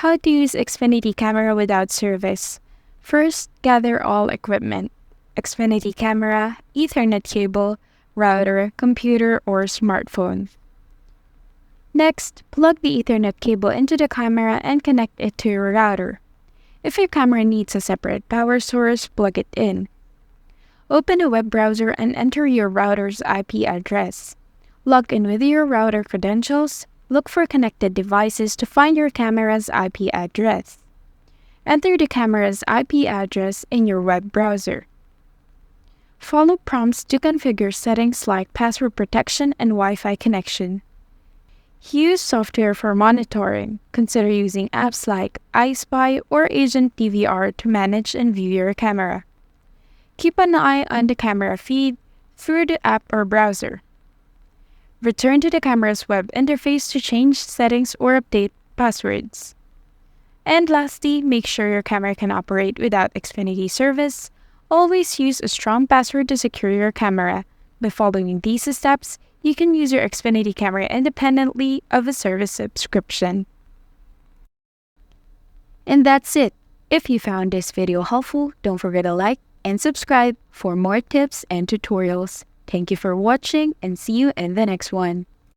How to use Xfinity camera without service. First, gather all equipment: Xfinity camera, Ethernet cable, router, computer, or smartphone. Next, plug the Ethernet cable into the camera and connect it to your router. If your camera needs a separate power source, plug it in. Open a web browser and enter your router's IP address. Log in with your router credentials. Look for connected devices to find your camera's IP address. Enter the camera's IP address in your web browser. Follow prompts to configure settings like password protection and Wi-Fi connection. Use software for monitoring. Consider using apps like iSpy or Agent DVR to manage and view your camera. Keep an eye on the camera feed through the app or browser. Return to the camera's web interface to change settings or update passwords. And lastly, make sure your camera can operate without Xfinity service. Always use a strong password to secure your camera. By following these steps, you can use your Xfinity camera independently of a service subscription. And that's it. If you found this video helpful, don't forget to like and subscribe for more tips and tutorials. Thank you for watching and see you in the next one.